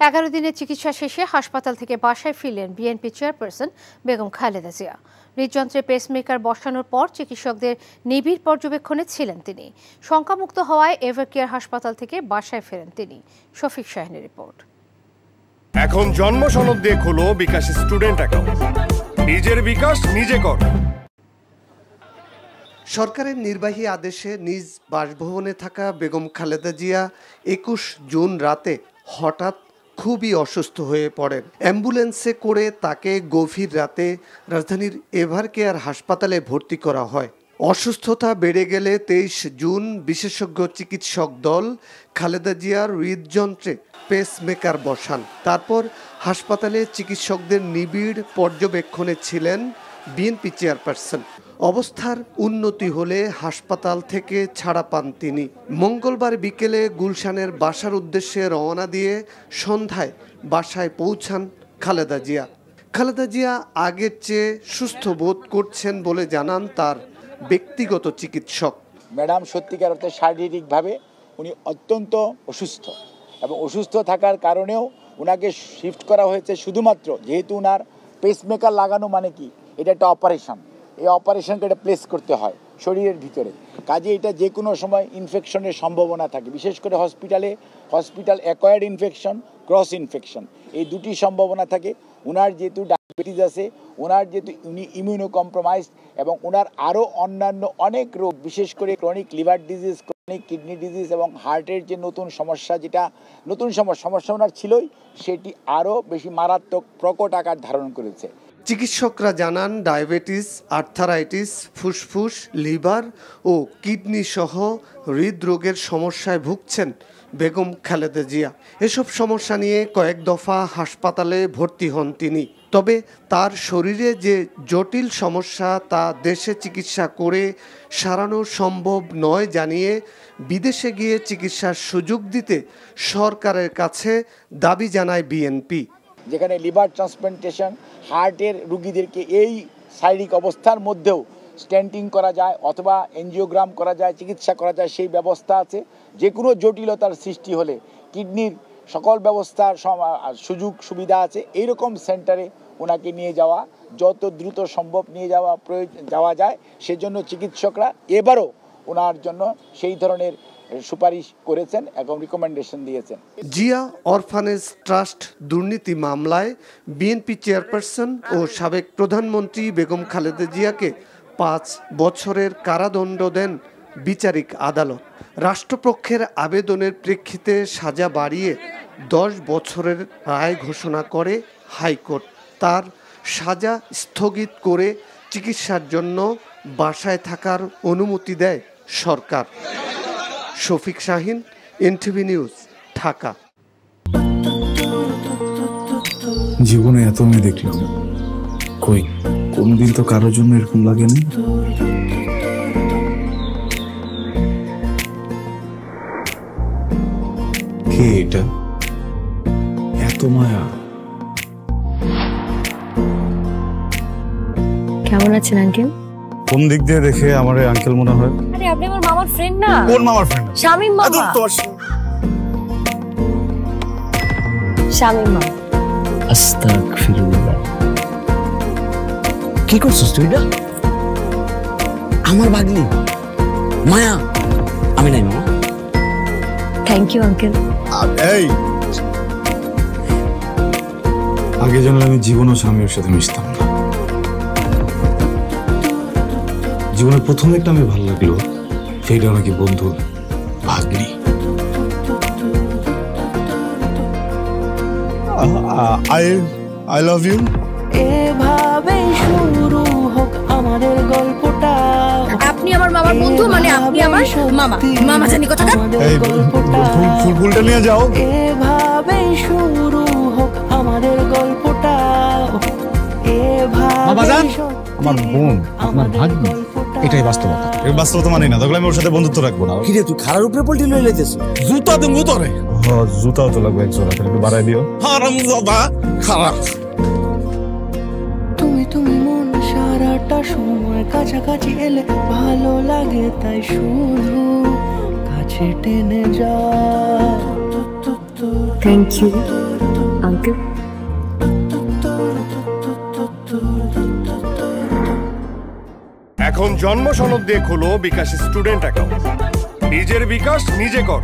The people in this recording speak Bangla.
11 দিনের চিকিৎসা শেষে হাসপাতাল থেকে বাসায় ফিরলেন বিএনপি চেয়ারপারসন বেগম খালেদা জিয়া। হৃদযন্ত্রে পেসমেকার বসানোর পর চিকিৎসকদের নিবিড় পর্যবেক্ষণে ছিলেন তিনি। শঙ্কামুক্ত হওয়ায় এভারকেয়ার হাসপাতাল থেকে বাসায় ফেরেন তিনি। শফিক শাহিনের রিপোর্ট। এখন জন্ম সনদ দিয়ে খোলো বিকাশ স্টুডেন্ট অ্যাকাউন্ট। নিজের বিকাশ নিজে কর। সরকারের নির্বাহী আদেশে নিজ বাসভবনে থাকা বেগম খালেদা জিয়া 21 জুন রাতে হঠাৎ খুবই অসুস্থ হয়ে পড়েন। অ্যাম্বুলেন্সে করে তাকে গভীর রাতে রাজধানীর এভারকেয়ার হাসপাতালে ভর্তি করা হয়। অসুস্থতা বেড়ে গেলে 23 জুন বিশেষজ্ঞ চিকিৎসক দল খালেদা জিয়ার হৃদযন্ত্রে পেসমেকার বসান। তারপর হাসপাতালে চিকিৎসকদের নিবিড় পর্যবেক্ষণে ছিলেন বিএনপি চেয়ারপারসন। অবস্থার উন্নতি হলে হাসপাতাল থেকে ছাড়া পান তিনি। মঙ্গলবার বিকেলে গুলশানের বাসার উদ্দেশ্যে রওনা দিয়ে সন্ধ্যায় বাসায় পৌঁছান খালেদা জিয়া। খালেদা জিয়া আগের চেয়ে সুস্থ বোধ করছেন বলে জানান তার ব্যক্তিগত চিকিৎসক। ম্যাডাম সত্যিকার অর্থে শারীরিকভাবে উনি অত্যন্ত অসুস্থ এবং অসুস্থ থাকার কারণেও ওনাকে শিফট করা হয়েছে শুধুমাত্র যেহেতু ওনার পেসমেকার লাগানো মানে কি এটা একটা অপারেশন। এই অপারেশনকে এটা প্লেস করতে হয় শরীরের ভিতরে, কাজে এটা যে কোনো সময় ইনফেকশনের সম্ভাবনা থাকে, বিশেষ করে hospital acquired infection, cross infection, এই দুটি সম্ভাবনা থাকে। ওনার যেহেতু ডায়াবেটিস আছে, ওনার যেহেতু উনি ইমিউনো কম্প্রোমাইজড এবং ওনার আরও অন্যান্য অনেক রোগ, বিশেষ করে chronic liver disease, chronic kidney disease এবং হার্টের যে নতুন সমস্যা, যেটা নতুন সমস্যা ওনার ছিলই, সেটি আরও বেশি মারাত্মক প্রকট আকার ধারণ করেছে। চিকিৎসকরা জানান ডায়াবেটিস, আর্থারাইটিস, ফুসফুস, লিভার ও কিডনি সহ হৃদরোগের সমস্যায় ভুগছেন বেগম খালেদা জিয়া। এসব সমস্যা নিয়ে কয়েক দফা হাসপাতালে ভর্তি হন তিনি। তবে তার শরীরে যে জটিল সমস্যা তা দেশে চিকিৎসা করে সারানো সম্ভব নয় জানিয়ে বিদেশে গিয়ে চিকিৎসার সুযোগ দিতে সরকারের কাছে দাবি জানায় বিএনপি। যেখানে লিভার ট্রান্সপ্লান্টেশন, হার্টের রুগীদেরকে এই শারীরিক অবস্থার মধ্যেও স্ট্যান্টিং করা যায় অথবা এনজিওগ্রাম করা যায়, চিকিৎসা করা যায়, সেই ব্যবস্থা আছে। যে কোনো জটিলতার সৃষ্টি হলে কিডনির সকল ব্যবস্থার সুযোগ সুবিধা আছে। এইরকম সেন্টারে ওনাকে নিয়ে যাওয়া, যত দ্রুত সম্ভব নিয়ে যাওয়া যায়, সেজন্য চিকিৎসকরা এবারও ওনার জন্য সেই ধরনের সুপারিশ করেছেন এবং রিকমেন্ডেশন দিয়েছেন। জিয়া অরফানেজ ট্রাস্ট দুর্নীতি মামলায় বিএনপি চেয়ারপারসন ও সাবেক প্রধানমন্ত্রী বেগম খালেদা জিয়াকে 5 বছরের কারাদণ্ড দেন বিচারিক আদালত। রাষ্ট্রপক্ষের আবেদনের প্রেক্ষিতে সাজা বাড়িয়ে 10 বছরের রায় ঘোষণা করে হাইকোর্ট। তার সাজা স্থগিত করে চিকিৎসার জন্য বাসায় থাকার অনুমতি দেয় সরকার। Shafiq Shahin, NTV news, Dhaka. জীবনে এত মেয়ে দেখলাম, কই কোনদিন তো কারোর জন্য এরকম লাগেনি। কে এটা? এত মায়া। কেমন আছেন আঙ্কেল? কোন দিক দিয়ে দেখে আমার আঙ্কেল মনে হয়? আরে আপনি আমার মামার ফ্রেন্ড না? কোন মামার ফ্রেন্ড? শামীম মামা। শামীম মামা। আস্তাগফিরুল্লাহ। কি করছিস তুই? না আমার ভাগ্নি মায়া। আমি নাই মামা। Thank you uncle. এই আগে জানলে আমি জীবনও স্বামীর সাথে মিশতাম না। জীবনের প্রথম একটা আমি ভালো লাগলো, সেইটা নাকি বন্ধুর ভাগ্নি। I love you. এভাবে শুরু হোক আমাদের গল্পটা। আপনি আমার মামার বন্ধু মানে আপনি আমার মামা। মামা জানি কোথাকার। এই ফুলটা নিয়ে যাও। এভাবে শুরু হোক আমাদের গল্পটা। এভাবে আমার বোন আমার ভাগ্নি, এটাই বাস্তবতা। এই বাস্তবতা মানি না, তাহলে আমি ওর সাথে বন্ধুত্ব রাখবো না। কি রে তুই খারার উপরে পল্টি লয়ে লাইতেছ? জুতা দেবো তোরে। হ্যাঁ জুতাও তো লাগবে, এক জোড়া, একটু বাড়াই দিও। হারামজাদা খারাপ। তুমি মন সারাটা সময় কাছাকাছি এলে ভালো লাগে, তাই শুধু কাছে টেনে যা। Thank you. আঙ্কেল। এখন জন্ম সনদ দিয়ে খোলো বিকাশ স্টুডেন্ট অ্যাকাউন্ট। নিজের বিকাশ নিজে কর।